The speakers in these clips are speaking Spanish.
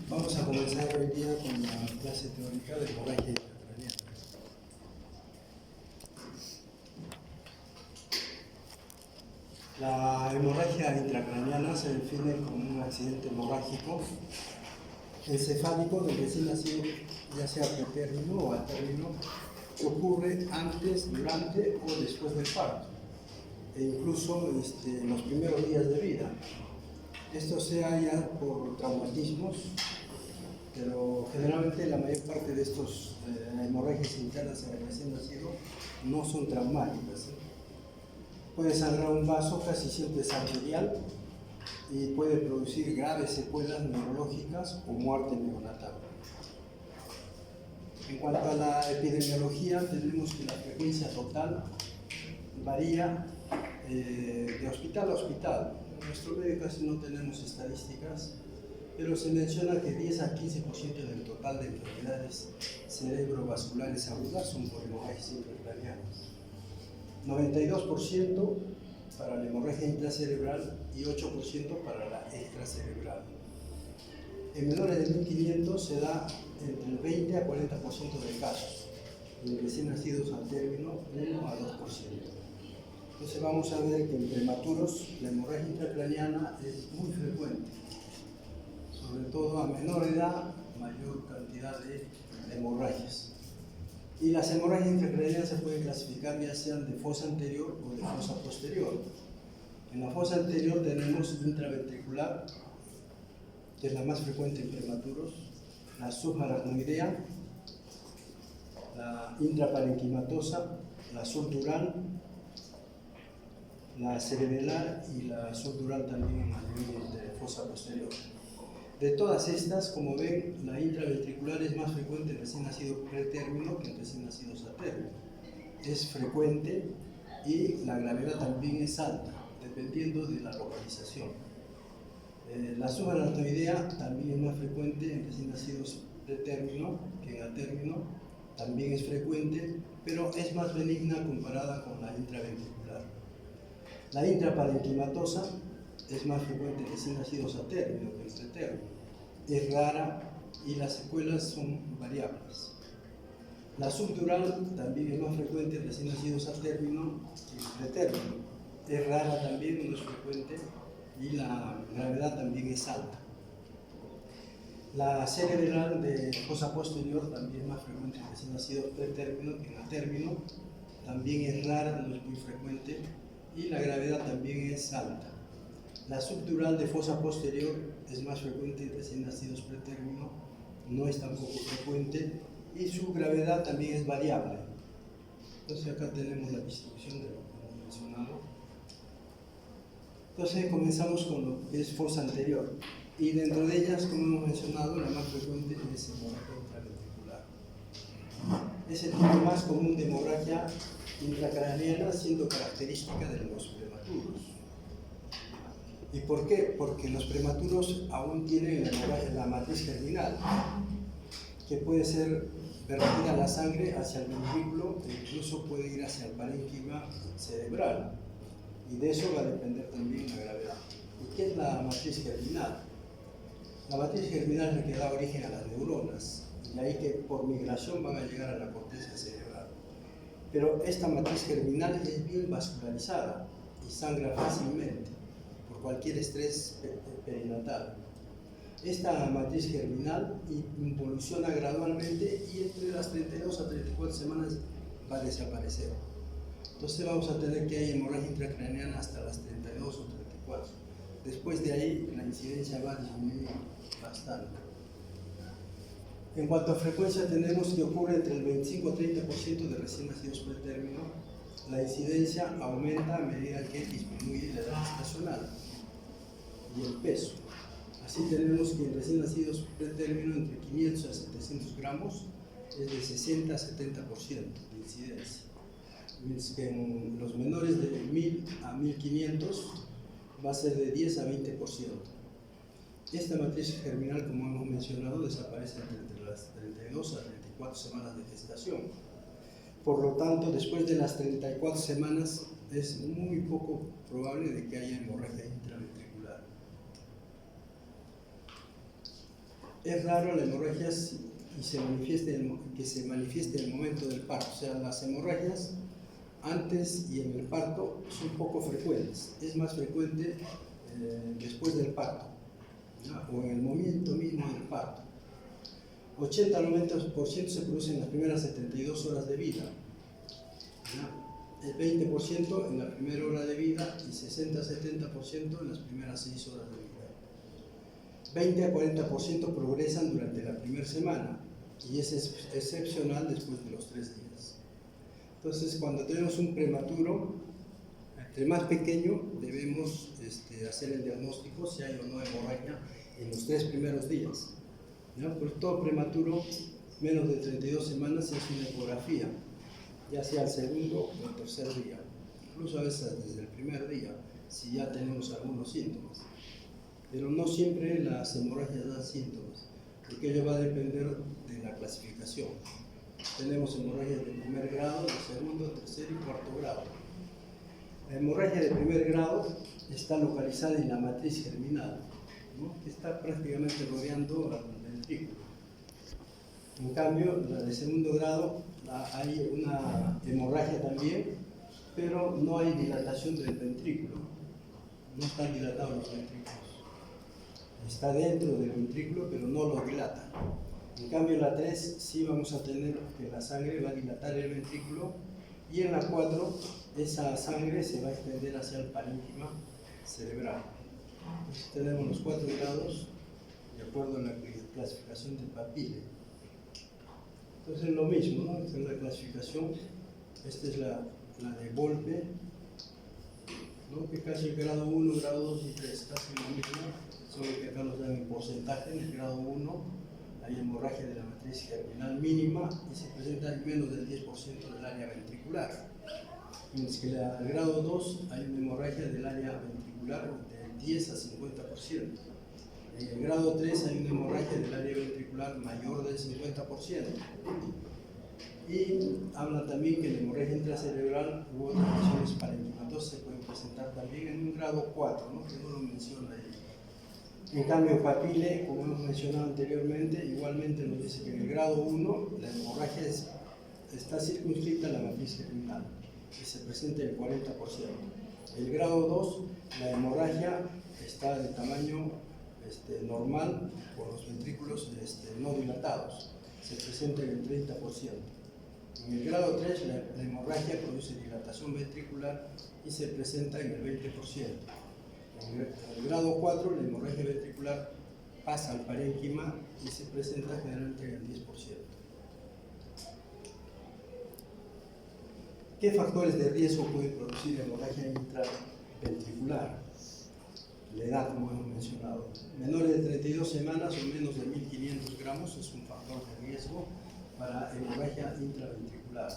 Vamos a comenzar hoy día con la clase teórica de hemorragia intracraneana. La hemorragia intracraneana se define como un accidente hemorrágico encefálico del recién nacido, ya sea pretérmino o a término, que ocurre antes, durante o después del parto, e incluso en los primeros días de vida. Esto se halla por traumatismos, pero generalmente la mayor parte de estos hemorragias internas en el recién nacido no son traumáticas. Puede sangrar un vaso, casi siempre es arterial, y puede producir graves secuelas neurológicas o muerte neonatal. En cuanto a la epidemiología, tenemos que la frecuencia total varía de hospital a hospital. En nuestro medio casi no tenemos estadísticas, pero se menciona que 10 a 15% del total de enfermedades cerebrovasculares agudas son por hemorragias intracraneanas. 92% para la hemorragia intracerebral y 8% para la extracerebral. En menores de 1500 se da entre el 20 a 40% de casos, y en recién nacidos al término 1 a 2%. Entonces vamos a ver que en prematuros la hemorragia intracraneana es muy frecuente, sobre todo a menor edad, mayor cantidad de hemorragias. Y las hemorragias intracraneanas se pueden clasificar ya sean de fosa anterior o de fosa posterior. En la fosa anterior tenemos intraventricular, que es la más frecuente en prematuros, la subaracnoidea, la intraparenquimatosa, la subdural, la cerebelar y la subdural también a nivel de fosa posterior. De todas estas, como ven, la intraventricular es más frecuente en recién nacidos pretérmino que en recién nacidos a término. Es frecuente y la gravedad también es alta, dependiendo de la localización. La subaracnoidea también es más frecuente en recién nacidos pretérmino que en a término, también es frecuente, pero es más benigna comparada con la intraventricular. La intraparenquimatosa es más frecuente en recién nacidos a término que en pretérmino. Es rara y las secuelas son variables. La subdural también es más frecuente en recién nacidos a término que en pretérmino. Es rara también, no es frecuente, y la gravedad también es alta. La cerebral de fosa posterior también es más frecuente en recién nacidos pretérmino que en a término. También es rara, no es muy frecuente, y la gravedad también es alta. La subdural de fosa posterior es más frecuente en recién nacidos pretérmino, no es tampoco frecuente, y su gravedad también es variable. Entonces acá tenemos la distribución de lo que hemos mencionado. Entonces comenzamos con lo que es fosa anterior, y dentro de ellas, como hemos mencionado, la más frecuente es hemorragia intraventricular. Es el tipo más común de hemorragia intracraneana, siendo característica de los prematuros. ¿Y por qué? Porque los prematuros aún tienen la matriz germinal, que puede ser vertida la sangre hacia el ventrículo e incluso puede ir hacia el parénquima cerebral, y de eso va a depender también la gravedad. ¿Y qué es la matriz germinal? La matriz germinal es la que da origen a las neuronas, y ahí que por migración van a llegar a la corteza cerebral. Pero esta matriz germinal es bien vascularizada y sangra fácilmente por cualquier estrés perinatal. Esta matriz germinal involuciona gradualmente y entre las 32 a 34 semanas va a desaparecer. Entonces vamos a tener que hay hemorragia intracraneana hasta las 32 o 34. Después de ahí la incidencia va a disminuir bastante. En cuanto a frecuencia, tenemos que ocurre entre el 25 y 30% de recién nacidos pretérmino. La incidencia aumenta a medida que disminuye la edad gestacional y el peso. Así tenemos que en recién nacidos pretérmino entre 500 a 700 gramos es de 60 a 70% de incidencia. Mientras que en los menores de 1000 a 1500 va a ser de 10 a 20%. Esta matriz germinal, como hemos mencionado, desaparece entre las 32 a 34 semanas de gestación. Por lo tanto, después de las 34 semanas es muy poco probable de que haya hemorragia intraventricular. Es raro la hemorragia que se manifieste en el momento del parto. O sea, las hemorragias antes y en el parto son poco frecuentes. Es más frecuente después del parto, ¿ya? O en el momento mismo del parto. 80-90% se producen en las primeras 72 horas de vida, ¿ya? El 20% en la primera hora de vida y 60-70% en las primeras 6 horas de vida. 20-40% progresan durante la primera semana y es excepcional después de los 3 días. Entonces, cuando tenemos un prematuro, entre más pequeño, debemos hacer el diagnóstico si hay o no hemorragia en los 3 primeros días, ¿no? Por todo prematuro, menos de 32 semanas, es una ecografía, ya sea el segundo o el tercer día, incluso a veces desde el primer día, si ya tenemos algunos síntomas. Pero no siempre las hemorragias dan síntomas, porque ello va a depender de la clasificación. Tenemos hemorragias de primer grado, de segundo, tercer y cuarto grado. La hemorragia de primer grado está localizada en la matriz germinal, ¿no? Que está prácticamente rodeando al ventrículo. En cambio, la de segundo grado, hay una hemorragia también, pero no hay dilatación del ventrículo. No están dilatados los ventrículos. Está dentro del ventrículo, pero no lo dilata. En cambio, en la 3 sí vamos a tener que la sangre va a dilatar el ventrículo, y en la 4 esa sangre se va a extender hacia el parénquima cerebral. Entonces tenemos los 4 grados de acuerdo a la clasificación de Papile. Entonces es lo mismo, ¿no? Esta es la clasificación, esta es la de Volpe, ¿no? Que casi el grado 1, grado 2 y 3, casi lo mismo, solo que acá nos dan en porcentaje. En el grado 1 hay hemorragia de la matriz germinal mínima y se presenta en menos del 10% del área ventricular. Mientras que en el grado 2 hay una hemorragia del área ventricular del 10 a 50%. En el grado 3 hay una hemorragia del área ventricular mayor del 50%. Y habla también que la hemorragia intracerebral u otras lesiones parenquimatosas se pueden presentar también en un grado 4, ¿no? Que no lo menciona ahí. En cambio, Papile, como hemos mencionado anteriormente, igualmente nos dice que en el grado 1 la hemorragia está circunscrita a la matriz germinal y se presenta el 40%. El grado 2, la hemorragia está de tamaño normal, con los ventrículos no dilatados, se presenta en el 30%. En el grado 3, la hemorragia produce dilatación ventricular y se presenta en el 20%. En el grado 4, la hemorragia ventricular pasa al parénquima y se presenta generalmente en el 10%. ¿Qué factores de riesgo pueden producir hemorragia intraventricular? La edad, como hemos mencionado. Menores de 32 semanas o menos de 1.500 gramos es un factor de riesgo para hemorragia intraventricular.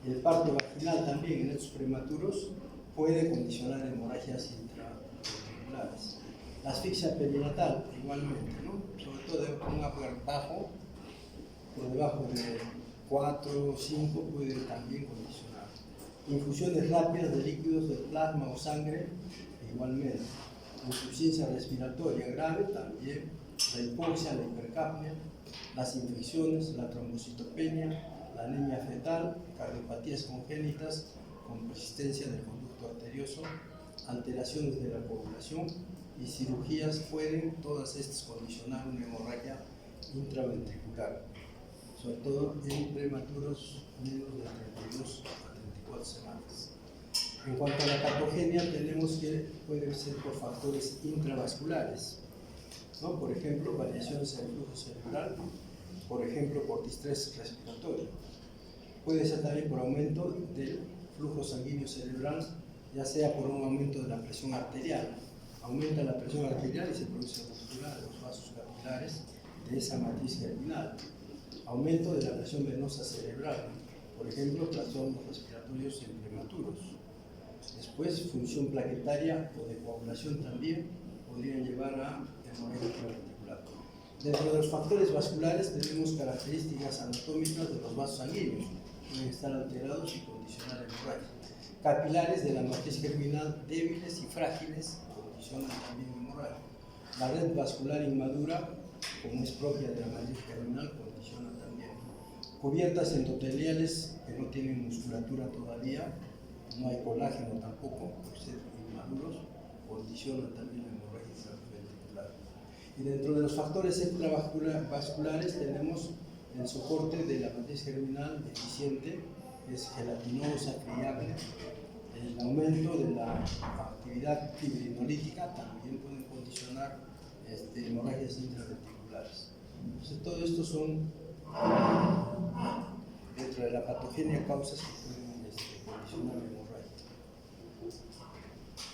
El parto vaginal también en estos prematuros puede condicionar hemorragias intraventriculares. La asfixia perinatal igualmente, ¿no? Sobre todo de un apuertajo por debajo de 4 o 5 puede también condicionar. Infusiones rápidas de líquidos de plasma o sangre igualmente. Insuficiencia respiratoria grave también, la hipoxia, la hipercapnia, las infecciones, la trombocitopenia, la anemia fetal, cardiopatías congénitas con persistencia del conducto arterioso, alteraciones de la coagulación y cirugías pueden todas estas condicionar una hemorragia intraventricular, sobre todo en prematuros menos de 32 a 34 semanas. En cuanto a la patogenia, tenemos que puede ser por factores intravasculares, ¿no? Por ejemplo, variaciones en el flujo cerebral, por ejemplo, por distrés respiratorio. Puede ser también por aumento del flujo sanguíneo cerebral, ya sea por un aumento de la presión arterial. Aumenta la presión arterial y se produce ruptura de los vasos capilares de esa matriz germinal. Aumento de la presión venosa cerebral, por ejemplo, trastornos respiratorios en prematuros. Después, función plaquetaria o de coagulación también podrían llevar a hemorragia intraventricular. Dentro de los factores vasculares tenemos características anatómicas de los vasos sanguíneos, pueden estar alterados y condicionar hemorragia. Capilares de la matriz germinal débiles y frágiles condicionan también hemorragia. La red vascular inmadura, como es propia de la matriz germinal, condiciona también. Cubiertas endoteliales que no tienen musculatura todavía, no hay colágeno tampoco, por ser inmaduros, condicionan también la hemorragia intraventricular. Y dentro de los factores extravasculares tenemos el soporte de la matriz germinal deficiente, que es gelatinosa, friable. El aumento de la actividad fibrinolítica también puede condicionar hemorragias intraventriculares. Entonces, todo esto son, dentro de la patogenia, causas que pueden condicionar la hemorragia.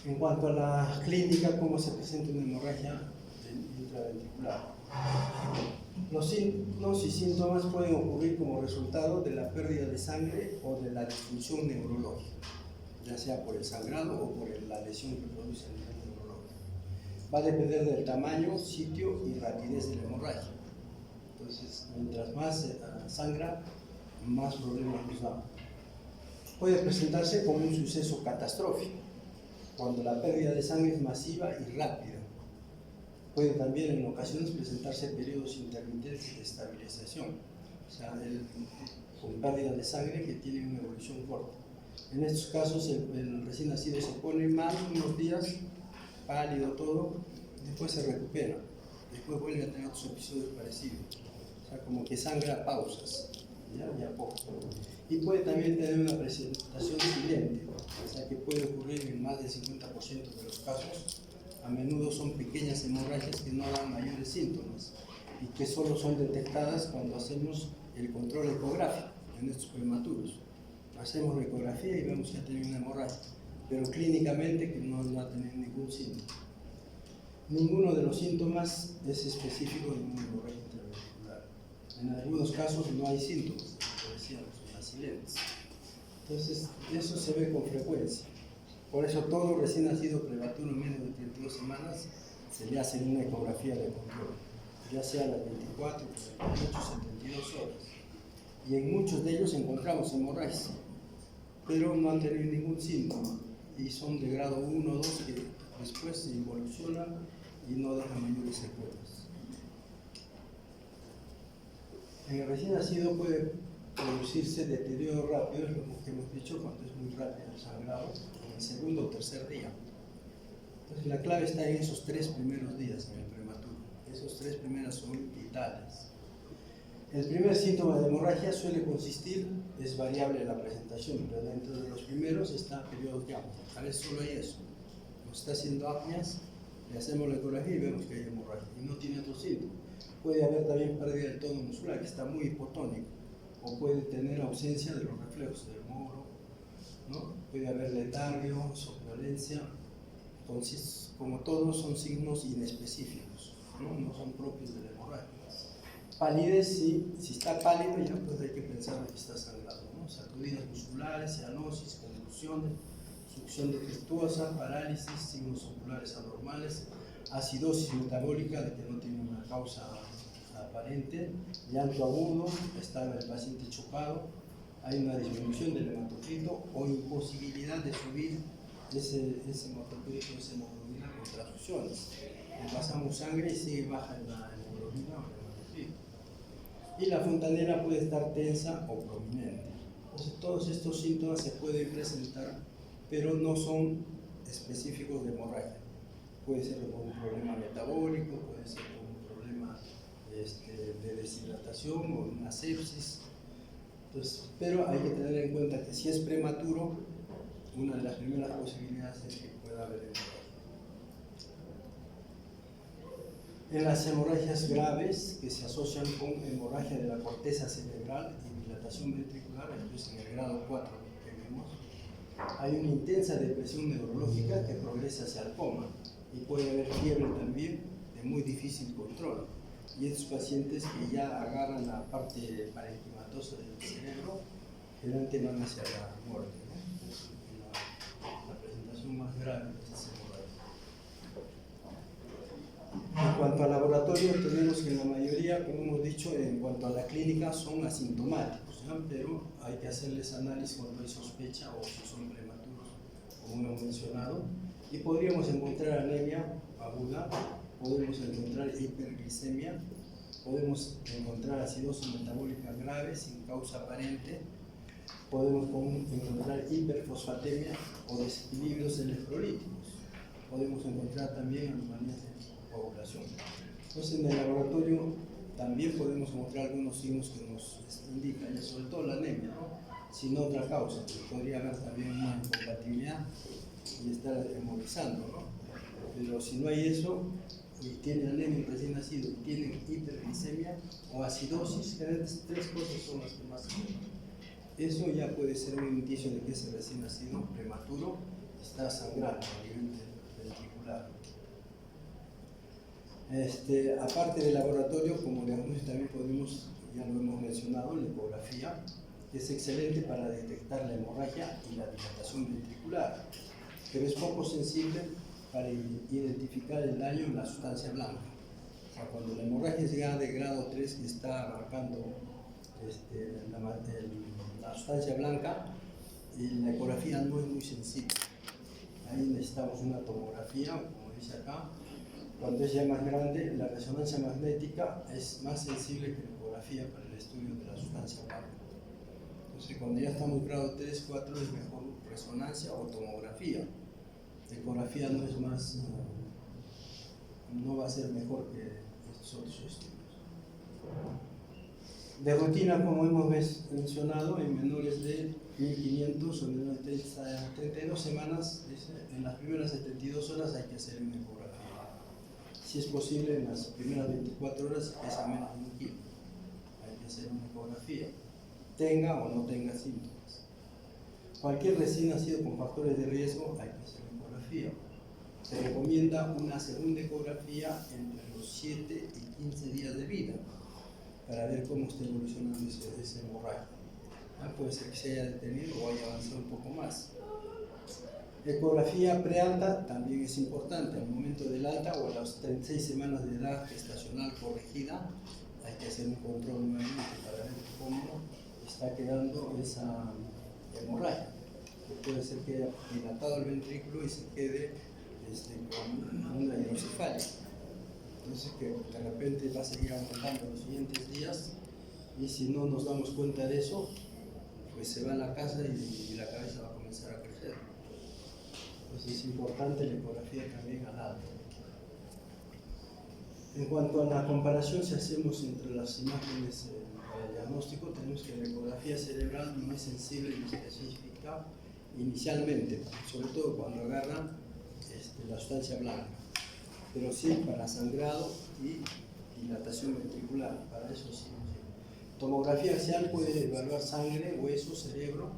En cuanto a la clínica, ¿cómo se presenta una hemorragia intraventricular? Los signos y síntomas pueden ocurrir como resultado de la pérdida de sangre o de la disfunción neurológica, ya sea por el sangrado o por la lesión que produce a nivel neurológico. Va a depender del tamaño, sitio y rapidez de la hemorragia. Entonces, mientras más sangra, más problemas nos da. Puede presentarse como un suceso catastrófico, cuando la pérdida de sangre es masiva y rápida. Puede también en ocasiones presentarse periodos intermitentes de estabilización, o sea, con pérdida de sangre que tiene una evolución corta. En estos casos el recién nacido se pone mal unos días, pálido todo, después se recupera, después vuelve a tener otros episodios parecidos, o sea, como que sangra a pausas, ya a poco. Y puede también tener una presentación silente, o sea, que puede ocurrir en más del 50% de los casos. A menudo son pequeñas hemorragias que no dan mayores síntomas y que solo son detectadas cuando hacemos el control ecográfico en estos prematuros. Hacemos la ecografía y vemos que ha tenido una hemorragia, pero clínicamente que no va a tener ningún síntoma. Ninguno de los síntomas es específico de una hemorragia intraventricular. En algunos casos no hay síntomas, como decíamos, son silentes. Entonces, eso se ve con frecuencia. Por eso todo recién nacido prematuro menos de 32 semanas se le hace una ecografía de control, ya sea a las 24, 48, 72 horas. Y en muchos de ellos encontramos hemorragias, pero no han tenido ningún síntoma y son de grado 1 o 2 que después se involucionan y no dejan mayores secuelas. En el recién nacido puede producirse deterioro rápido, es lo que hemos dicho, cuando es muy rápido el sangrado, en el segundo o tercer día. Entonces la clave está en esos 3 primeros días en el prematuro. Esos 3 primeros son vitales. El primer síntoma de hemorragia suele consistir, es variable la presentación, pero dentro de los primeros está periodos de apnea. A veces solo hay eso. Nos está haciendo apneas, le hacemos la ecografía y vemos que hay hemorragia y no tiene otro síntoma. Puede haber también pérdida del tono muscular, que está muy hipotónico, o puede tener ausencia de los reflejos del moro, ¿no? Puede haber letargio, somnolencia. Entonces, como todos son signos inespecíficos, no son propios de la hemorragia. Palidez, sí, si está pálido ya pues hay que pensar que está sangrado, ¿no? Sacudidas musculares, cianosis, convulsiones, succión defectuosa, parálisis, signos oculares anormales, acidosis metabólica de que no tiene una causa aparente, llanto agudo, está el paciente chocado, hay una disminución del hematocrito o imposibilidad de subir ese hematocrito, esa hemoglobina con transfusiones. Le pasamos sangre y sigue baja la hemoglobina o el hematocrito. Y la fontanela puede estar tensa o prominente. Entonces, todos estos síntomas se pueden presentar, pero no son específicos de hemorragia. Puede ser por un problema metabólico, puede ser por un problema de deshidratación o una sepsis. Entonces, pero hay que tener en cuenta que si es prematuro, una de las primeras posibilidades es que pueda haber hemorragia. En las hemorragias graves, que se asocian con hemorragia de la corteza cerebral y dilatación ventricular, esto es en el grado 4 que vemos, hay una intensa depresión neurológica que progresa hacia el coma y puede haber fiebre también de muy difícil control. Y estos pacientes que ya agarran la parte parenquimatosa del cerebro, generalmente van hacia la muerte, ¿no? Es la presentación más grave de estas hemorragias. En cuanto al laboratorio, tenemos que en la mayoría, como hemos dicho, en cuanto a la clínica, son asintomáticos, ¿no? Pero hay que hacerles análisis cuando hay sospecha o si son prematuros, como hemos mencionado, y podríamos encontrar anemia aguda podemos encontrar hiperglicemia, podemos encontrar acidosis metabólica grave sin causa aparente, podemos encontrar hiperfosfatemia o desequilibrios electrolíticos, podemos encontrar también anomalías de coagulación. Entonces, en el laboratorio también podemos encontrar algunos signos que nos indican, y sobre todo la anemia, ¿no? Sin otra causa, podría haber también una incompatibilidad y estar hemorizando, ¿no? Pero si no hay eso, y tienen anemia recién nacido, y tienen hiperglicemia o acidosis, estas tres cosas son las que más se ven. Eso ya puede ser un indicio de que ese recién nacido prematuro está sangrando a nivel ventricular. Aparte del laboratorio, como diagnóstico también podemos, ya lo hemos mencionado, la ecografía, que es excelente para detectar la hemorragia y la dilatación ventricular, pero es poco sensible para identificar el daño en la sustancia blanca. O sea, cuando la hemorragia llega de grado 3 y está abarcando la sustancia blanca, y la ecografía no es muy sensible. Ahí necesitamos una tomografía, como dice acá. Cuando es ya más grande, la resonancia magnética es más sensible que la ecografía para el estudio de la sustancia blanca. Entonces, cuando ya estamos en grado 3, 4, es mejor resonancia o tomografía. La ecografía no es más, no va a ser mejor que estos otros estudios. De rutina, como hemos mencionado, en menores de 1500 o menores de 32 semanas, en las primeras 72 horas hay que hacer una ecografía. Si es posible, en las primeras 24 horas, si pesa menos de 1 kilo, hay que hacer una ecografía, tenga o no tenga síntomas. Cualquier recién nacido con factores de riesgo, hay que hacer una ecografía. Se recomienda una segunda ecografía entre los 7 y 15 días de vida, para ver cómo está evolucionando ese hemorragia. Puede ser que se haya detenido o haya avanzado un poco más. Ecografía prealta también es importante. Al momento del alta o a las 36 semanas de edad gestacional corregida, hay que hacer un control nuevamente para ver cómo está quedando esa hemorragia. Puede ser que haya dilatado el ventrículo y se quede con una hidrocefalia. Entonces, que de repente va a seguir aumentando en los siguientes días, y si no nos damos cuenta de eso, pues se va a la casa y la cabeza va a comenzar a crecer. Entonces es importante la ecografía también al alto. En cuanto a la comparación, si hacemos entre las imágenes para el diagnóstico, tenemos que la ecografía cerebral no es sensible ni específica inicialmente, sobre todo cuando agarra la sustancia blanca, pero sí para sangrado y dilatación ventricular, para eso sí. Tomografía axial puede evaluar sangre, hueso, cerebro,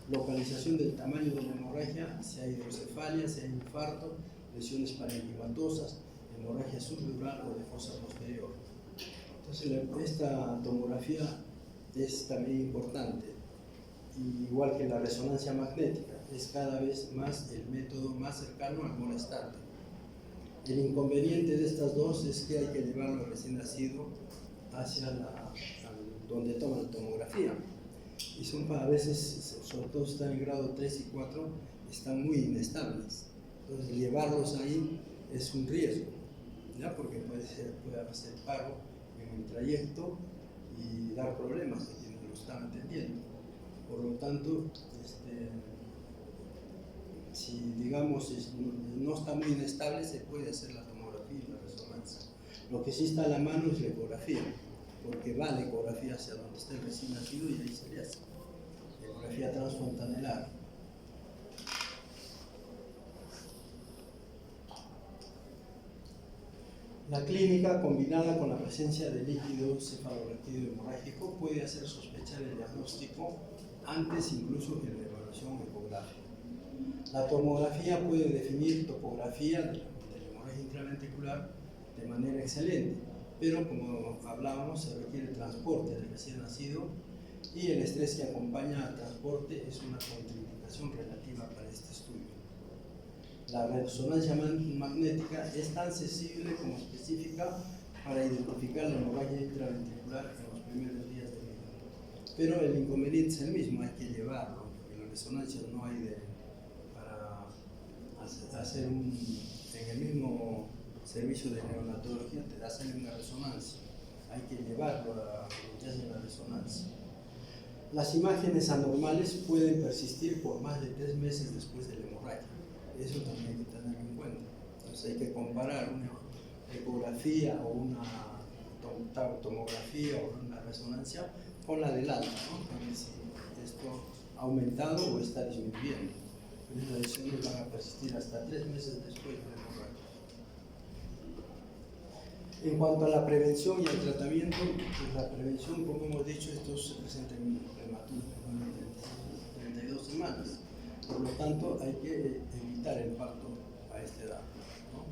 localización del tamaño de la hemorragia, si hay hidrocefalia, si hay infarto, lesiones parenquimatosas, hemorragia subdural o de fosa posterior. Entonces, esta tomografía es también importante, igual que la resonancia magnética, es cada vez más el método más cercano al molestante. El inconveniente de estas dos es que hay que llevarlo al recién nacido hacia donde toman la tomografía. Y son a veces, sobre todo si están en grado 3 y 4, están muy inestables. Entonces, llevarlos ahí es un riesgo, ¿ya? Porque puede hacer paro en el trayecto y dar problemas a quienes lo están atendiendo. Por lo tanto, si digamos no está muy inestable, se puede hacer la tomografía y la resonancia. Lo que sí está a la mano es la ecografía, porque va la ecografía hacia donde está el recién nacido y ahí se le hace. Ecografía transfontanelar. La clínica, combinada con la presencia de líquido cefalorraquídeo hemorrágico, puede hacer sospechar el diagnóstico antes incluso que la evaluación ecográfica. La tomografía puede definir topografía de la hemorragia intraventricular de manera excelente, pero como hablábamos, se requiere transporte del recién nacido y el estrés que acompaña al transporte es una contraindicación relativa para este estudio. La resonancia magnética es tan sensible como específica para identificar la hemorragia intraventricular en los primeros días de vida. Pero el inconveniente es el mismo, hay que llevarlo, porque la resonancia no hay para hacer en el mismo servicio de neonatología te hacen una resonancia. Hay que llevarlo a que te hacen la resonancia. Las imágenes anormales pueden persistir por más de 3 meses después de la hemorragia. Eso también hay que tenerlo en cuenta. Entonces hay que comparar una ecografía o una tomografía o una resonancia con la del alma, ¿no? Para ver si esto ha aumentado o está disminuyendo. Las lesiones van a persistir hasta 3 meses después de la hemorragia. En cuanto a la prevención y el tratamiento, pues la prevención, como hemos dicho, esto se presenta en prematuros de 32 semanas. Por lo tanto, hay que evitar el parto a esta edad, ¿no?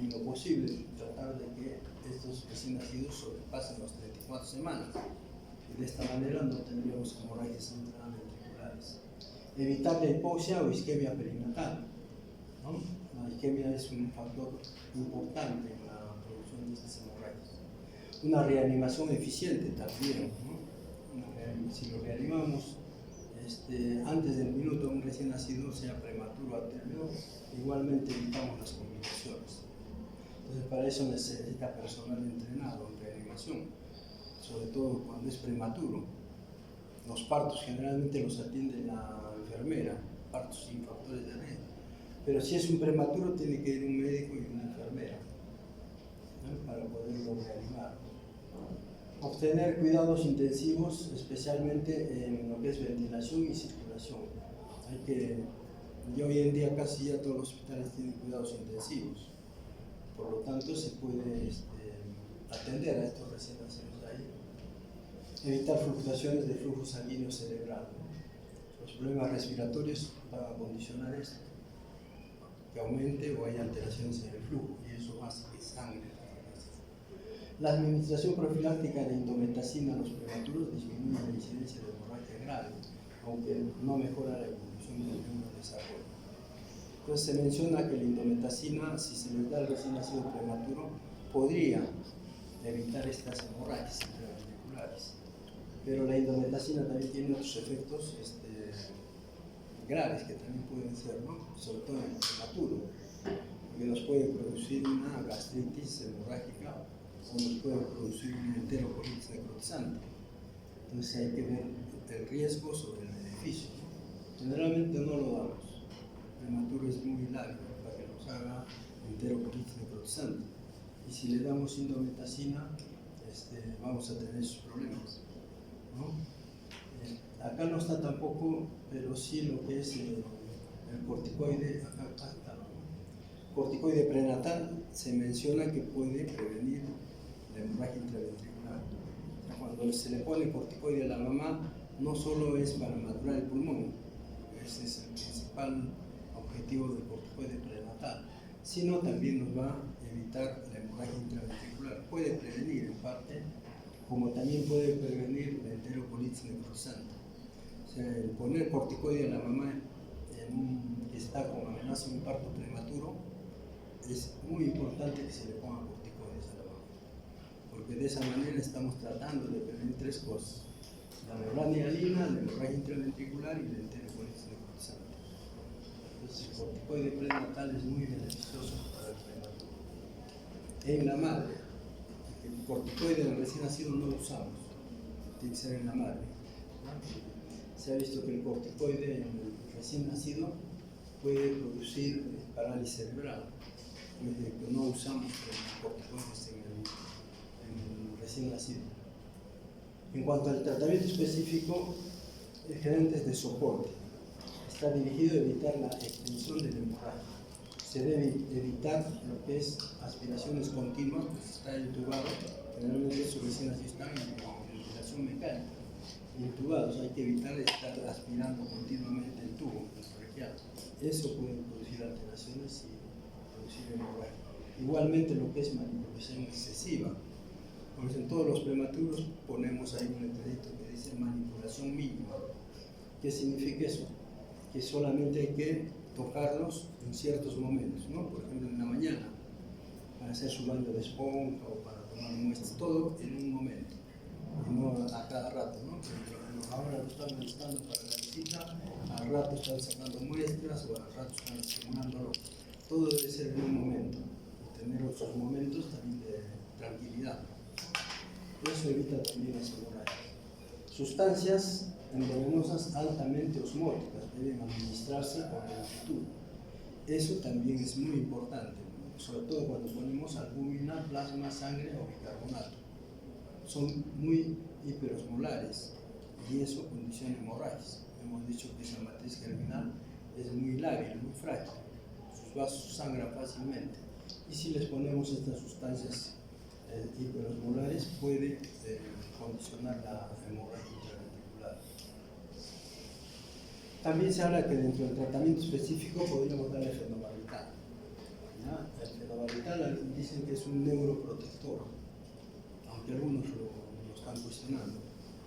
Y lo posible, tratar de que estos recién nacidos sobrepasen las 34 semanas. Y de esta manera no tendríamos hemorragias intraventriculares. Evitar la hipoxia o isquemia perinatal, ¿no? La isquemia es un factor importante en la producción de estas hemorragias. Una reanimación eficiente también, ¿no? Si lo reanimamos antes del minuto un recién nacido, sea prematuro o término, igualmente evitamos las complicaciones. Entonces, para eso necesita personal entrenado en reanimación, sobre todo cuando es prematuro. Los partos generalmente los atiende la enfermera, partos sin factores de riesgo. Pero si es un prematuro, tiene que ir un médico y una enfermera, ¿no? Para poderlo reanimar. Obtener cuidados intensivos, especialmente en lo que es ventilación y circulación. Y hoy en día casi ya todos los hospitales tienen cuidados intensivos. Por lo tanto, se puede atender a estos recién nacidos ahí. Evitar fluctuaciones de flujo sanguíneo cerebral. Los problemas respiratorios van a condicionar esto, que aumente o haya alteraciones en el flujo, y eso hace que sangre. La administración profiláctica de indometacina a los prematuros disminuye la incidencia de hemorragia grave, aunque no mejora la evolución del neurodesarrollo. Entonces se menciona que la indometacina, si se les da al recién nacido prematuro, podría evitar estas hemorragias intraventriculares. Pero la indometacina también tiene otros efectos graves que también pueden ser, ¿no? Sobre todo en el prematuro, que nos puede producir una gastritis hemorrágica o nos puede producir una enterocolitis necrotizante. Entonces hay que ver el riesgo sobre el beneficio, ¿no? Generalmente no lo damos. El prematuro es muy largo para que nos haga enterocolitis necrotizante. Y si le damos indometacina, vamos a tener esos problemas, ¿no? Acá no está tampoco, pero sí lo que es el corticoide, acá está, ¿no? Corticoide prenatal se menciona que puede prevenir la hemorragia intraventricular. O sea, cuando se le pone corticoide a la mamá, no solo es para maturar el pulmón, ese es el principal objetivo del corticoide prenatal, sino también nos va a evitar la hemorragia intraventricular. Puede prevenir en parte, como también puede prevenir la enterocolitis necrotizante. O sea, el poner corticoide a la mamá que está con amenaza de un parto prematuro, es muy importante que se le ponga corticoides a la mamá, porque de esa manera estamos tratando de prevenir 3 cosas: la noradrenalina, la hemorragia intraventricular y la enterocolitis necrotizante. Entonces el corticoide prenatal es muy beneficioso para el prematuro. En la madre, el corticoide del recién nacido no lo usamos, tiene que ser en la madre, ¿no? Se ha visto que el corticoide en el recién nacido puede producir parálisis cerebral, que no usamos corticoides en el recién nacido. En cuanto al tratamiento específico, el gerente es de soporte. Está dirigido a evitar la extensión del hemorragia. Se debe evitar lo que es aspiraciones continuas, pues está intubado. Generalmente esos recién nacidos están en ventilación mecánica. Intubados, hay que evitar estar aspirando continuamente el tubo traqueal. Eso puede producir alteraciones y producir hemorragia. Igualmente lo que es manipulación excesiva. Por eso en todos los prematuros ponemos ahí un letrerito que dice manipulación mínima. ¿Qué significa eso? Que solamente hay que tocarlos en ciertos momentos, ¿no? Por ejemplo en la mañana, para hacer su baño de esponja o para tomar muestras, todo en un momento. Y no a cada rato, ¿no? Ahora lo están necesitando para la visita, al rato están sacando muestras o al rato están estimulándolo. Todo debe ser en un momento. tener otros momentos también de tranquilidad. Eso evita también las hemorragias. Sustancias envenenosas altamente osmóticas deben administrarse con lentitud. Eso también es muy importante, sobre todo cuando ponemos albúmina, plasma, sangre o bicarbonato. Son muy hiperosmolares y eso condiciona hemorragias. Hemos dicho que esa matriz germinal es muy lábil, muy frágil. Sus vasos sangran fácilmente. Y si les ponemos estas sustancias hiperosmolares, puede condicionar la hemorragia intraventricular. También se habla que dentro del tratamiento específico podríamos dar el fenobarbital. El fenobarbital dicen que es un neuroprotector, aunque algunos lo están cuestionando,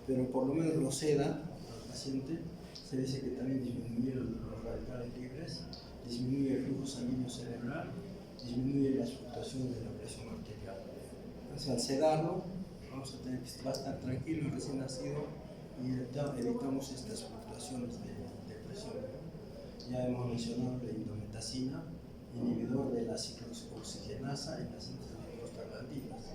pero por lo menos lo seda al paciente. Se dice que también disminuye los radicales libres, disminuye el flujo sanguíneo cerebral, disminuye las fluctuaciones de la presión arterial. Entonces, al sedarlo, va a estar tranquilo el recién nacido y evitamos estas fluctuaciones de presión. Ya hemos mencionado la indometacina, inhibidor de la ciclooxigenasa y la síntesis de prostaglandinas.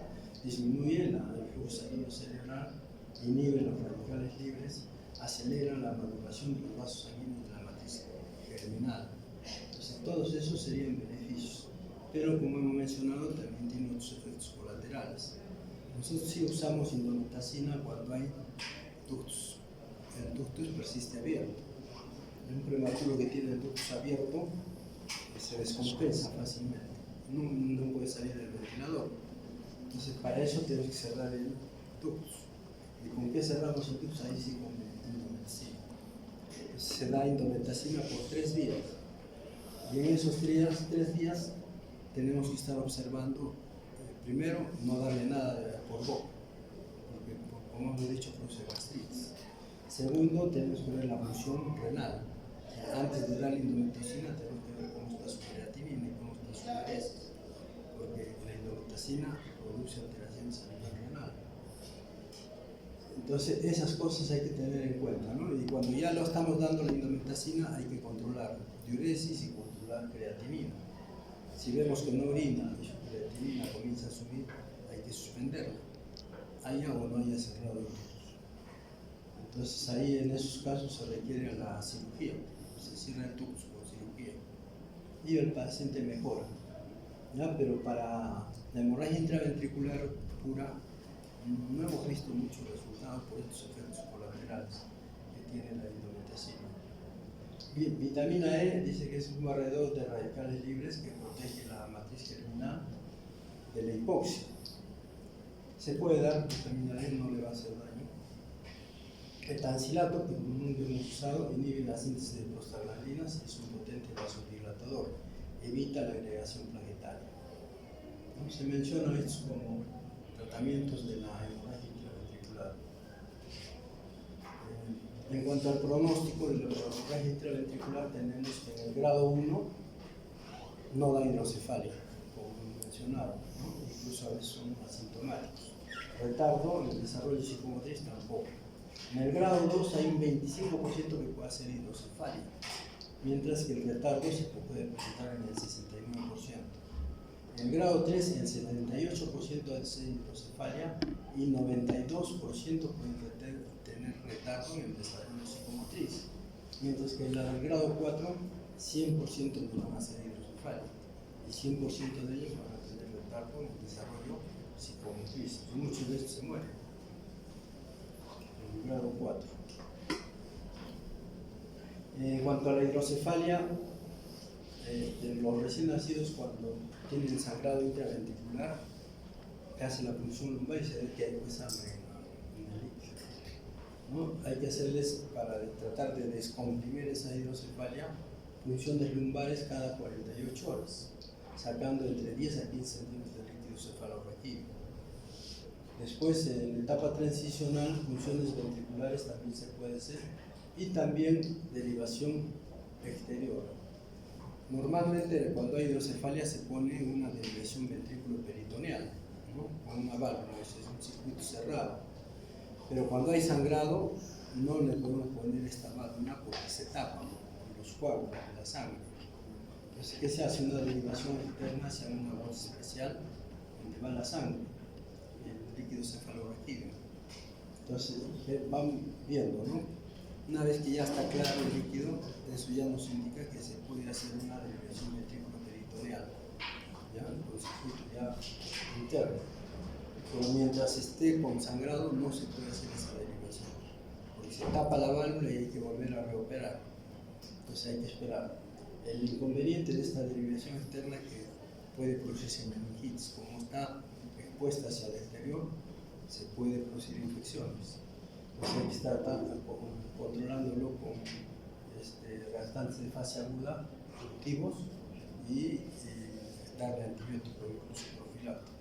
Disminuye el flujo sanguíneo cerebral, inhibe los radicales libres, acelera la maduración de los vasos sanguíneos de la matriz germinal. Entonces, todos esos serían beneficios, pero como hemos mencionado, también tiene otros efectos colaterales. Nosotros sí usamos indometacina cuando hay ductus. El ductus persiste abierto. Un prematuro que tiene el ductus abierto se descompensa fácilmente, no puede salir del ventilador. Entonces, para eso tenemos que cerrar el ductus. ¿Y con qué cerramos el ductus? Ahí sí, con indometacina. Se da indometacina por 3 días. Y en esos 3 días tenemos que estar observando, primero, no darle nada por boca, porque como hemos dicho, produce gastritis. Segundo, tenemos que ver la función renal. Antes de darle indometacina tenemos que ver cómo está su creatinina y cómo está su uresis, porque la indometacina produce alteraciones a nivel renal. Entonces, esas cosas hay que tener en cuenta, ¿no? Y cuando ya lo estamos dando la indometacina, hay que controlar diuresis y controlar creatinina. Si vemos que no orina y su creatinina comienza a subir, hay que suspenderla, haya o no haya cerrado el ductus. Entonces, ahí en esos casos se requiere la cirugía, se cierra el ductus por cirugía y el paciente mejora, ¿ya? Pero para la hemorragia intraventricular pura, no hemos visto muchos resultados por estos efectos colaterales que tiene la indometacina. Vitamina E dice que es un barredor de radicales libres que protege la matriz germinal de la hipoxia. Se puede dar, vitamina E no le va a hacer daño. Etancilato, que comúnmente hemos usado, inhibe la síntesis de prostaglandinas y es un potente vasodilatador, evita la agregación plaquetaria. ¿No? Se menciona esto como tratamientos de la hemorragia intraventricular. En cuanto al pronóstico de la hemorragia intraventricular, tenemos que en el grado 1 no da hidrocefalia, como mencionaba, ¿no? Incluso a veces son asintomáticos. Retardo en el desarrollo psicomotriz tampoco. En el grado 2 hay un 25% que puede hacer hidrocefalia, mientras que el retardo se puede presentar en el 69%. En el grado 3, el 78% de hidrocefalia y 92% pueden tener retardo en el desarrollo psicomotriz, mientras que en el grado 4, 100% no van a hacer hidrocefalia y 100% de ellos van a tener retardo en el desarrollo psicomotriz. Y muchos de estos se mueren en el grado 4. En cuanto a la hidrocefalia, de los recién nacidos, cuando tienen sangrado intraventricular, que hace la punción lumbar y se ve que hay sangre en el líquido, ¿no? Hay que hacerles, para tratar de descomprimir esa hidrocefalia, punciones lumbares cada 48 horas, sacando entre 10 a 15 centímetros de líquido cefalorraquídeo. Después, en la etapa transicional, punciones ventriculares también se puede hacer y también derivación exterior. Normalmente, cuando hay hidrocefalia, se pone una derivación ventrículo-peritoneal, ¿no? Con una válvula, es un circuito cerrado. Pero cuando hay sangrado, no le podemos poner esta válvula porque se tapan los coágulos de la sangre. Entonces, ¿qué se hace? Una derivación interna hacia una bolsa especial donde va la sangre, el líquido cefalorraquídeo. Entonces, van viendo, ¿no? Una vez que ya está claro el líquido, eso ya nos indica que se puede hacer una derivación ventrículo-peritoneal, ¿ya? Con circuito ya interno. Pero mientras esté consangrado, no se puede hacer esa derivación, porque se tapa la válvula y hay que volver a reoperar. Entonces hay que esperar. El inconveniente de esta derivación externa que puede producirse en meningitis, como está expuesta hacia el exterior, se puede producir infecciones. Entonces hay que estar controlándolo con reactantes de fase aguda, activos, y darle antibiótico incluso profiláctico.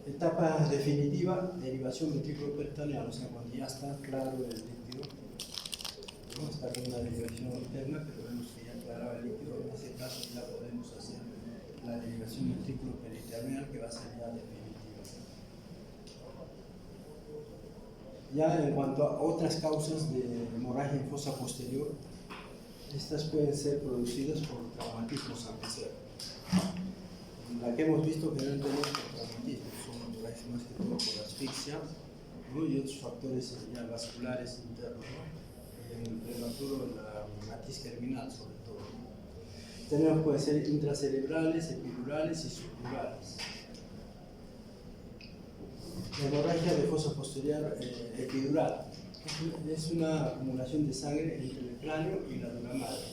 Etapa definitiva, derivación ventrículo-peritoneal, o sea, cuando ya está claro el líquido, ¿no? Está con una derivación interna, pero vemos que ya aclaraba el líquido. En ese caso ya podemos hacer la derivación ventrículo-peritoneal, que va a ser ya definitiva. Ya en cuanto a otras causas de hemorragia en fosa posterior, estas pueden ser producidas por traumatismos anteriores. La que hemos visto generalmente no es por traumatismo, son hemorragias más que todo por asfixia, ¿no? Y otros factores ya vasculares internos, ¿no? En el prematuro, la matiz germinal sobre todo, ¿no? Tenemos, pueden ser intracerebrales, epidurales y subdurales. La hemorragia de fosa posterior epidural es una acumulación de sangre entre el cráneo y la dura madre.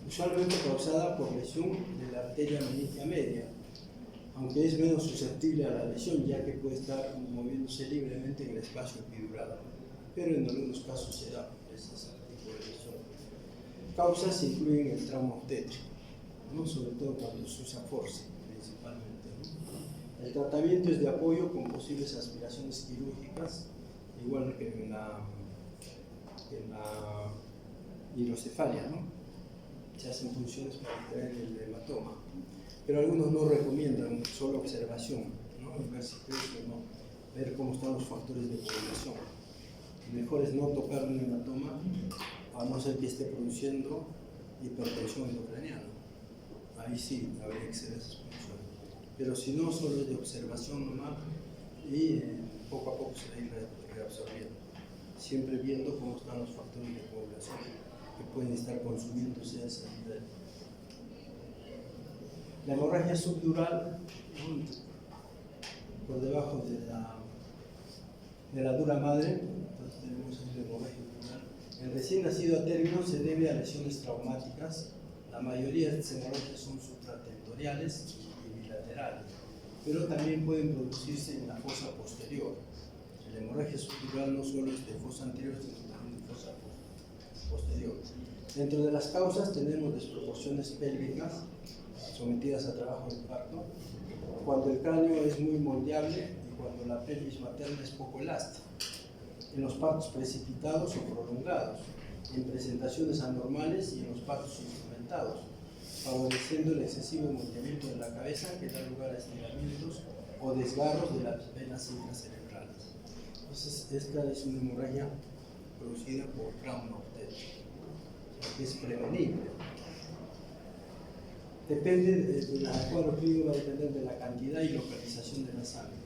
Usualmente causada por lesión de la arteria meningia media, aunque es menos susceptible a la lesión, ya que puede estar moviéndose libremente en el espacio epidural, pero en algunos casos se da ese tipo de lesión. Causas incluyen el trauma obstétrico, ¿no? Sobre todo cuando se usa force, principalmente, ¿no? El tratamiento es de apoyo con posibles aspiraciones quirúrgicas, igual que en la hidrocefalia, ¿no? Se hacen funciones para extraer el hematoma, pero algunos no recomiendan solo observación, ¿no? Y ver si crece o no, ver cómo están los factores de coagulación. Mejor es no tocar un hematoma, a no ser que esté produciendo hipertensión endocraniana. Ahí sí habría que hacer esas funciones, pero si no, solo es de observación nomás, y poco a poco se va a ir reabsorbiendo, siempre viendo cómo están los factores de coagulación que pueden estar consumiéndose a ese nivel. La hemorragia subdural, por debajo de la dura madre, entonces tenemos la hemorragia subdural. El recién nacido a término se debe a lesiones traumáticas. La mayoría de estas hemorragias son supratentoriales y bilaterales, pero también pueden producirse en la fosa posterior. La hemorragia subdural no solo es de fosa anterior, sino también de fosa posterior. Dentro de las causas tenemos desproporciones pélvicas sometidas a trabajo de parto, cuando el cráneo es muy moldeable y cuando la pelvis materna es poco elástica, en los partos precipitados o prolongados, en presentaciones anormales y en los partos instrumentados, favoreciendo el excesivo movimiento de la cabeza que da lugar a estiramientos o desgarros de las venas intracerebrales. Entonces, esta es una hemorragia producida por trauma obstétrico, que es prevenible. Depende del cuadro clínico, va a depender de la cantidad y localización de la sangre.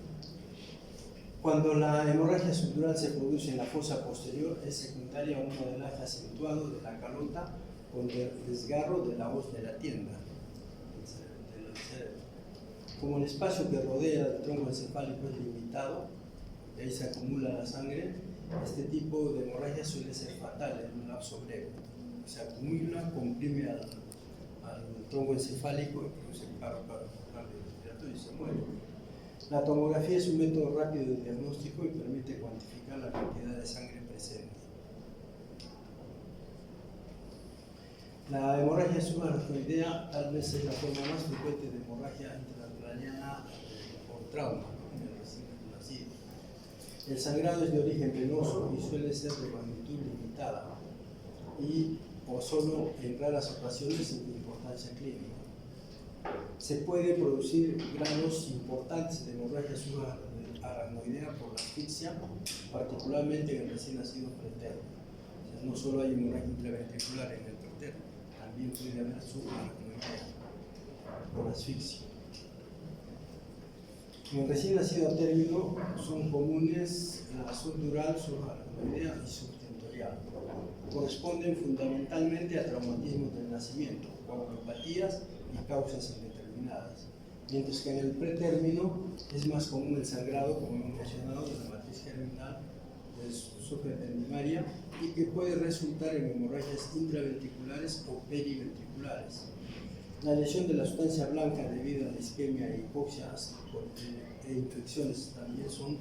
Cuando la hemorragia subdural se produce en la fosa posterior, es secundaria a un modelaje acentuado de la calota con desgarro de la hoz de la tienda del cerebro. Como el espacio que rodea el tronco encefálico es limitado, y ahí se acumula la sangre, este tipo de hemorragia suele ser fatal en un lapso breve. Se acumula, comprime al tronco encefálico y produce paro cardiorrespiratorio y se muere. La tomografía es un método rápido de diagnóstico y permite cuantificar la cantidad de sangre presente. La hemorragia subarachnoidea tal vez es la forma más frecuente de hemorragia intracraniana por trauma, ¿no? En el recién nacido. El sangrado es de origen venoso y suele ser de magnitud limitada o solo en raras ocasiones sin importancia clínica. Se puede producir grados importantes de hemorragia subarachnoidea por la asfixia, particularmente en el recién nacido preterno. O sea, no solo hay hemorragia intraventricular en el interno. También puede haber subaracnoidea por asfixia. En el recién nacido a término son comunes la subdural, subaracnoidea y subtentorial. Corresponden fundamentalmente a traumatismos del nacimiento, coagulopatías y causas indeterminadas. Mientras que en el pretérmino es más común el sangrado, como hemos mencionado, de la matriz germinal supraependimaria y que puede resultar en hemorragias intraventriculares o periventriculares. La lesión de la sustancia blanca debido a la isquemia e hipoxia e infecciones también son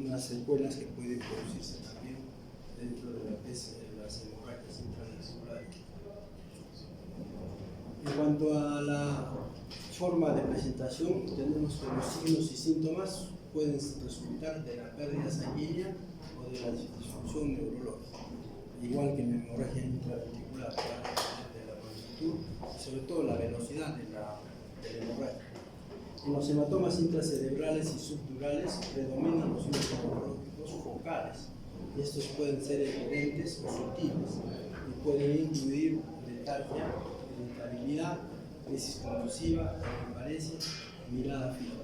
unas secuelas que pueden producirse también dentro de las hemorragias intraventriculares. En cuanto a la forma de presentación, tenemos que los signos y síntomas pueden resultar de la pérdida sanguínea o de la disfunción neurológica, igual que en la hemorragia intraventricular, de la magnitud y sobre todo la velocidad de la hemorragia. En los hematomas intracerebrales y subdurales predominan los signos neurológicos focales, y estos pueden ser evidentes o sutiles y pueden incluir letargia, irritabilidad, crisis convulsiva, hemiparesia, mirada fija.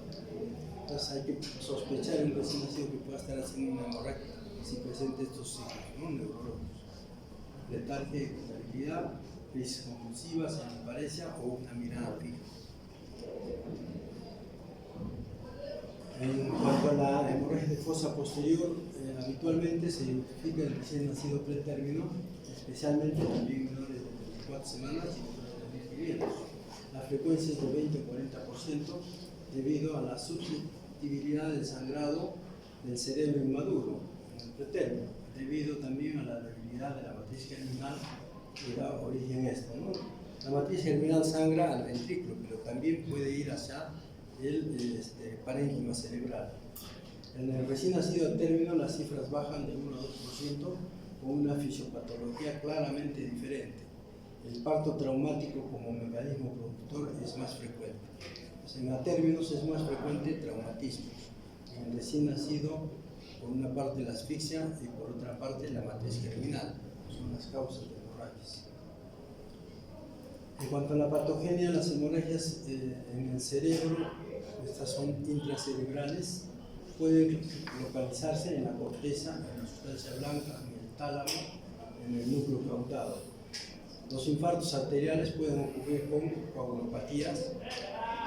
Entonces hay que sospechar en un recién nacido que pueda estar haciendo una hemorragia si presenta estos signos, ¿no?, neurológicos: letargia, irritabilidad, crisis convulsivas, hemiparesia o una mirada fija. En cuanto a la hemorragia de fosa posterior, habitualmente se identifica el recién nacido pretérmino, especialmente también menores de 24 semanas y menores de 1.500. La frecuencia es de 20 o 40% debido a la susceptibilidad del sangrado del cerebro inmaduro en el pretérmino, debido también a la debilidad de la matriz germinal que da origen a esto, ¿no? La matriz germinal sangra al ventrículo, pero también puede ir hacia el parénquima cerebral. En el recién nacido a término las cifras bajan de 1 a 2% con una fisiopatología claramente diferente. El parto traumático como mecanismo productor es más frecuente. Pues en atérminos es más frecuente traumatismos. En el recién nacido, por una parte la asfixia y por otra parte la matriz germinal. Son las causas de hemorragias. En cuanto a la patogenia, las hemorragias en el cerebro, estas son intracerebrales, pueden localizarse en la corteza, en la sustancia blanca, en el tálamo, en el núcleo caudado. Los infartos arteriales pueden ocurrir con coagulopatías,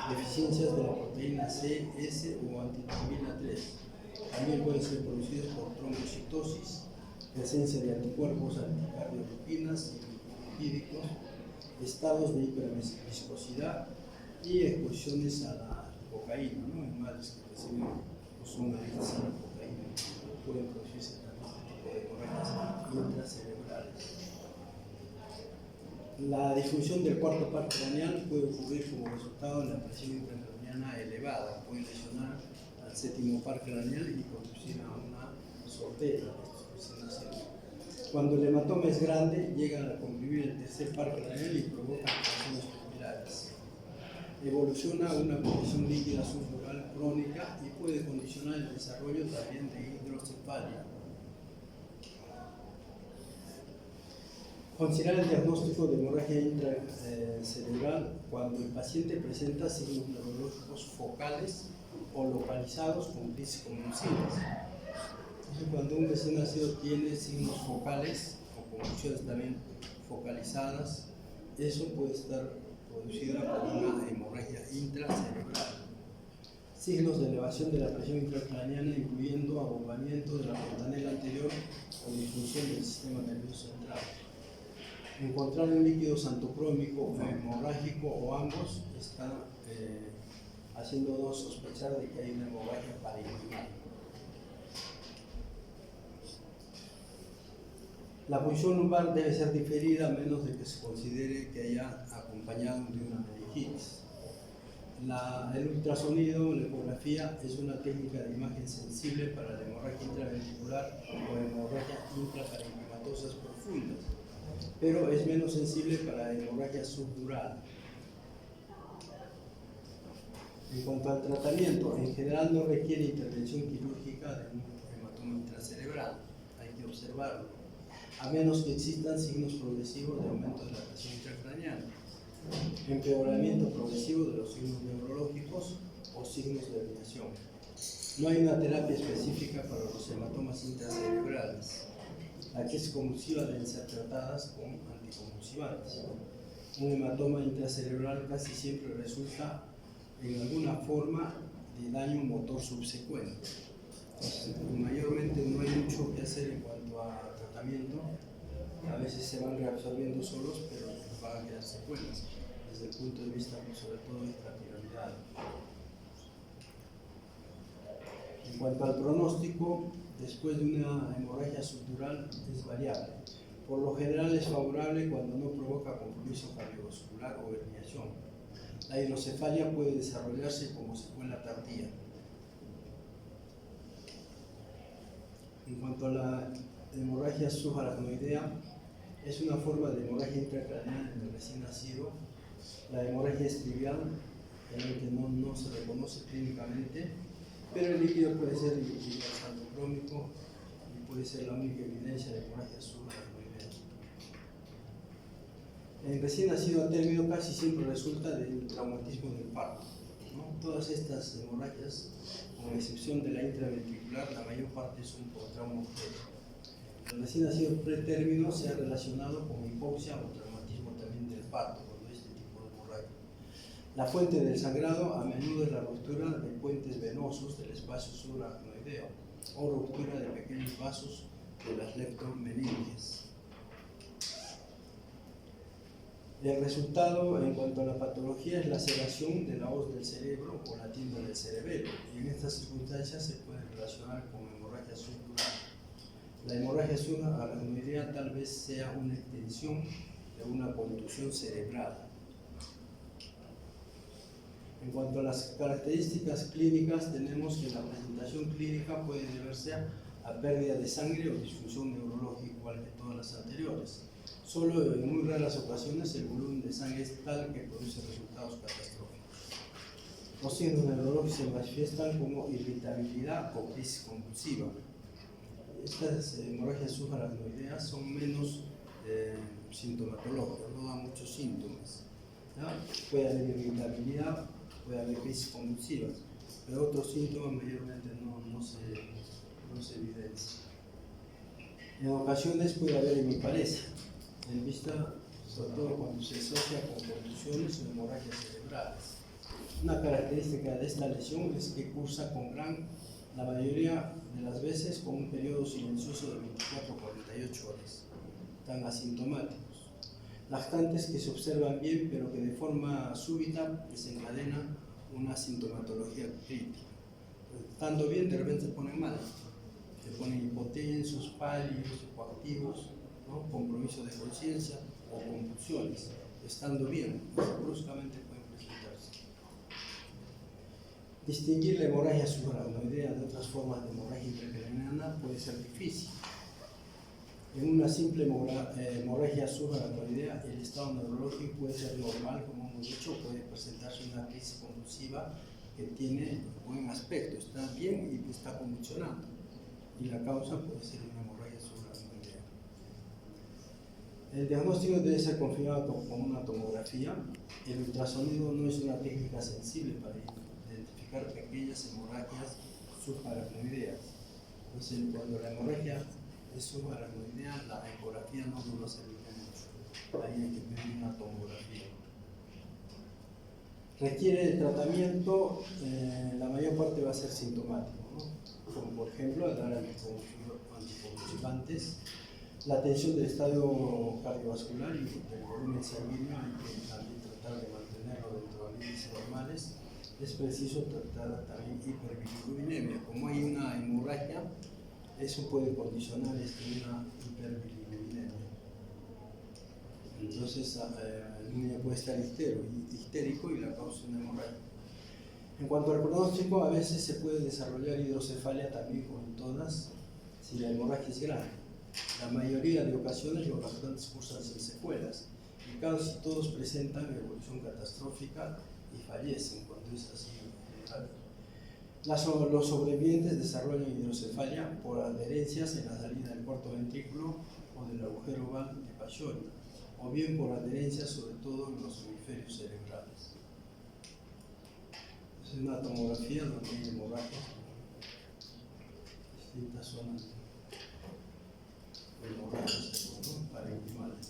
deficiencias de la proteína C, S o antitrombina 3. También pueden ser producidos por trombocitosis, presencia de anticuerpos anticardiolipina y lipídicos, estados de hiperviscosidad y exposiciones a la cocaína, ¿no? En madres que reciben o son adictas a la cocaína pueden producirse también este tipo de hemorragias intracerebrales. La disfunción del cuarto par craneal puede ocurrir como resultado de la presión intracraneana elevada, puede lesionar al séptimo par craneal y producir a una sordera. Cuando el hematoma es grande, llega a comprimir el tercer par craneal y provoca lesiones pupulares. Evoluciona a una condición líquida subdural crónica y puede condicionar el desarrollo también de hidrocefalia. Considerar el diagnóstico de hemorragia intracerebral cuando el paciente presenta signos neurológicos focales o localizados con crisis convulsivas. Cuando un recién nacido tiene signos focales o convulsiones también focalizadas, eso puede estar producida por una hemorragia intracerebral. Signos de elevación de la presión intracraneana incluyendo abombamiento de la fontanela anterior o disfunción del sistema nervioso central. Encontrar un líquido santocrómico o hemorrágico o ambos está haciéndonos sospechar de que hay una hemorragia parenquimal. La punción lumbar debe ser diferida a menos de que se considere que haya acompañado de una meningitis. El ultrasonido, la ecografía, es una técnica de imagen sensible para la hemorragia intraventricular o hemorragia intraparenquimatosas profundas, pero es menos sensible para la hemorragia subdural. En cuanto al tratamiento, en general no requiere intervención quirúrgica de un hematoma intracerebral, hay que observarlo. a menos que existan signos progresivos de aumento de la presión intracraneal, empeoramiento progresivo de los signos neurológicos o signos de herniación. No hay una terapia específica para los hematomas intracerebrales. La que es convulsiva deben ser tratadas con anticonvulsivantes. Un hematoma intracerebral casi siempre resulta en alguna forma de daño motor subsecuente. Entonces, mayormente no hay mucho que hacer en cuanto a tratamiento. A veces se van reabsorbiendo solos, pero van a quedar secuelas desde el punto de vista, sobre todo, extrapiramidal. En cuanto al pronóstico, después de una hemorragia subdural es variable. Por lo general es favorable cuando no provoca compromiso cardiovascular o herniación. La hidrocefalia puede desarrollarse como secuela tardía. En cuanto a la hemorragia subaracnoidea, es una forma de hemorragia intracraneal en el recién nacido. La hemorragia es trivial, realmente no se reconoce clínicamente, pero el líquido puede ser líquido crónico y puede ser la única evidencia de hemorragia subaracnoidea. En recién nacido a término casi siempre resulta del traumatismo del parto, ¿no? Todas estas hemorragias, con excepción de la intraventricular, la mayor parte son por trauma obstétrico. El recién nacido pretérmino se ha relacionado con hipoxia o traumatismo también del parto, cuando este tipo de hemorragia. La fuente del sangrado a menudo es la ruptura de puentes venosos del espacio subaracnoideo o ruptura de pequeños vasos de las leptomeninges. El resultado en cuanto a la patología es la laceración de la hoz del cerebro o la tienda del cerebelo, y en estas circunstancias se puede relacionar con hemorragia subdural. La hemorragia subaracnoidea tal vez sea una extensión de una contusión cerebral. En cuanto a las características clínicas, tenemos que la presentación clínica puede deberse a pérdida de sangre o disfunción neurológica, igual que todas las anteriores. Solo en muy raras ocasiones el volumen de sangre es tal que produce resultados catastróficos. Los signos neurológicos se manifiestan como irritabilidad o crisis convulsiva. Estas hemorragias subaracnoideas son menos sintomatológicas, no dan muchos síntomas. ¿Ya? Puede haber irritabilidad, puede haber crisis convulsivas, pero otros síntomas mayormente no se evidencian. En ocasiones puede haber hemiparesia, en vista sobre todo cuando se asocia con contusiones o hemorragias cerebrales. Una característica de esta lesión es que cursa con la mayoría de las veces con un periodo silencioso de 24 a 48 horas, tan asintomáticos. Lactantes que se observan bien, pero que de forma súbita desencadena una sintomatología crítica. Estando bien, de repente se ponen mal. Se ponen hipotensos, pálidos, hipoactivos, ¿no? Compromiso de conciencia o convulsiones. Estando bien, bruscamente pueden presentarse. Distinguir la hemorragia subaracnoidea de otras formas de hemorragia intracraneana puede ser difícil. En una simple hemorragia subaracnoidea, el estado neurológico puede ser normal, como hemos dicho, puede presentarse una crisis convulsiva que tiene buen aspecto, está bien y está convulsionando, y la causa puede ser una hemorragia subaracnoidea. El diagnóstico debe ser confirmado con una tomografía. El ultrasonido no es una técnica sensible para identificar pequeñas hemorragias subaracnoideas. Entonces, cuando la hemorragia es subaracnoidea, la ecografía no nos va a servir mucho. Ahí hay que pedir una tomografía. Requiere de tratamiento, la mayor parte va a ser sintomático, ¿no? Como por ejemplo dar anticonvulsivantes. La atención del estadio cardiovascular y del volumen sanguíneo hay que también tratar de mantenerlo dentro de límites normales. Es preciso tratar también hiperbilirubinemia. Como hay una hemorragia, eso puede condicionar una hiperbilirubinemia. Entonces, el niño puede estar histérico y la causa una hemorragia. En cuanto al pronóstico, a veces se puede desarrollar hidrocefalia también, como en todas, si la hemorragia es grande. La mayoría de ocasiones los lactantes cursan sin secuelas y casi todos presentan evolución catastrófica y fallecen cuando es así. Los sobrevivientes desarrollan hidrocefalia por adherencias en la salida del cuarto ventrículo o del agujero oval de Paschori, o bien por adherencia sobre todo en los hemisferios cerebrales. Es una tomografía donde hay hemorragias en distintas zonas de hemorragias, ¿no?, parenquimales.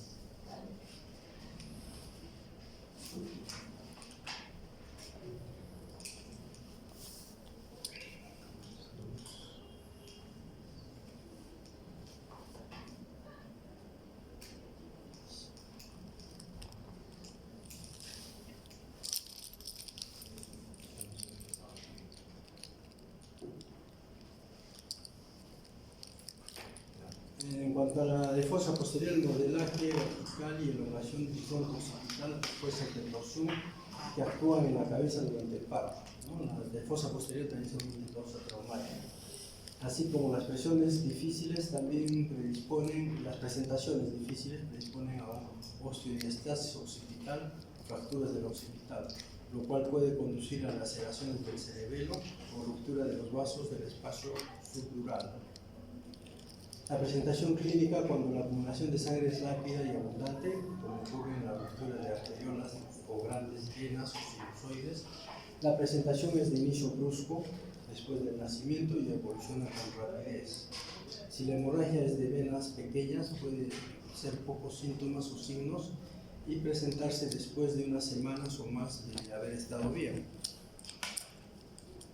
En cuanto a la de fosa posterior, el modelaje vertical y elongación del tronco occipital fuerza de torsión que actúan en la cabeza durante el parto, ¿no? Las de fosa posterior también son muy traumáticas. Así como las presiones difíciles también predisponen, las presentaciones difíciles predisponen a osteodiastasis occipital, fracturas del occipital, lo cual puede conducir a laceraciones del cerebelo o ruptura de los vasos del espacio subdural. La presentación clínica, cuando la acumulación de sangre es rápida y abundante, como ocurre en la ruptura de arteriolas o grandes venas o sinusoides, la presentación es de inicio brusco después del nacimiento y evoluciona con rapidez. Si la hemorragia es de venas pequeñas, puede ser pocos síntomas o signos y presentarse después de unas semanas o más de haber estado bien.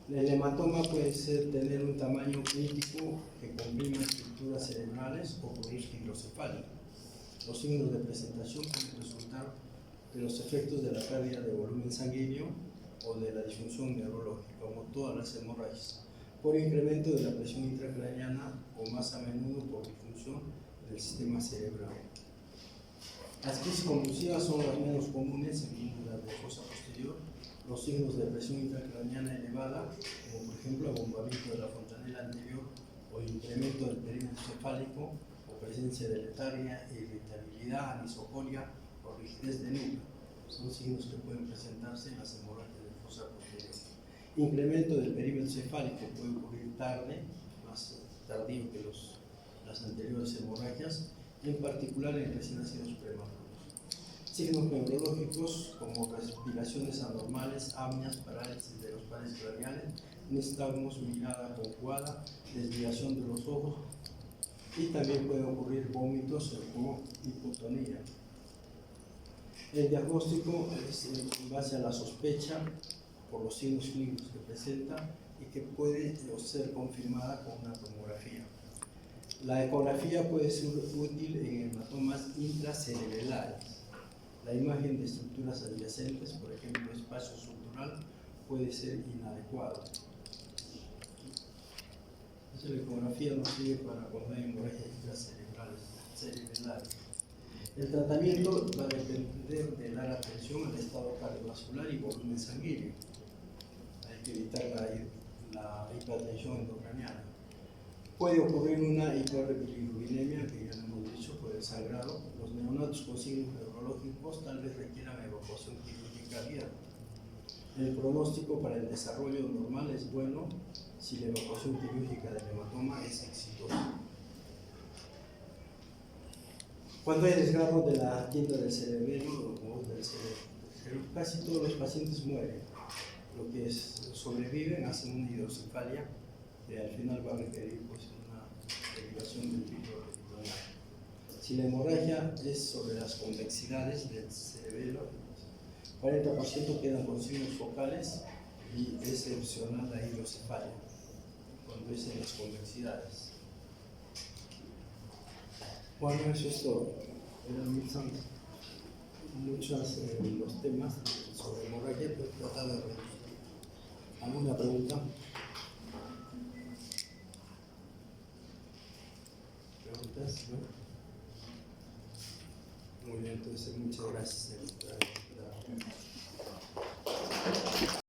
El hematoma puede tener un tamaño crítico que comprima estructuras cerebrales o ocurrir hidrocefálico. Los signos de presentación pueden resultar de los efectos de la pérdida de volumen sanguíneo o de la disfunción neurológica, como todas las hemorragias, por incremento de la presión intracraneana o más a menudo por disfunción del sistema cerebral. Las crisis convulsivas son las menos comunes en la de fosa posterior. Los signos de presión intracraneana elevada, como por ejemplo abombamiento de la fontanela anterior o incremento del perímetro cefálico, o presencia de letargia, irritabilidad, anisocoria o rigidez de nuca, son signos que pueden presentarse en las hemorragias de fosa posterior. Incremento del perímetro cefálico puede ocurrir tarde, más tardío que las anteriores hemorragias, en particular en recién nacidos prematuros. Signos neurológicos como respiraciones anormales, apneas, parálisis de los pares craneales, nistagmos, mirada conjugada, desviación de los ojos, y también pueden ocurrir vómitos o hipotonía. El diagnóstico es en base a la sospecha por los signos clínicos que presenta y que puede ser confirmada con una tomografía. La ecografía puede ser útil en hematomas intracerebrales. La imagen de estructuras adyacentes, por ejemplo, espacio subdural, puede ser inadecuada. Entonces, la ecografía nos sirve para cuando hay hemorragias intracerebrales. El tratamiento va a depender de dar atención al estado cardiovascular y volumen sanguíneo. Hay que evitar la hipertensión endocraniana. Puede ocurrir una hiperbilirubinemia, que ya lo hemos dicho, por el sangrado. Los neonatos con signos neurológicos tal vez requieran evacuación quirúrgica abierta. El pronóstico para el desarrollo normal es bueno si la evacuación quirúrgica del hematoma es exitosa. Cuando hay desgarro de la quinta del cerebelo o del cerebro, casi todos los pacientes mueren. Lo que sobreviven hacen una hidrocefalia que al final va a requerir pues, una derivación del líquido peritoneal. Si la hemorragia es sobre las convexidades del cerebelo, 40% quedan con signos focales y es excepcional la hidrocefalia cuando es en las convexidades. Bueno, eso es todo. Son muchos los temas sobre hemorragia, pero tratar de ver. ¿Alguna pregunta? ¿Preguntas? ¿No? Muy bien, entonces muchas gracias.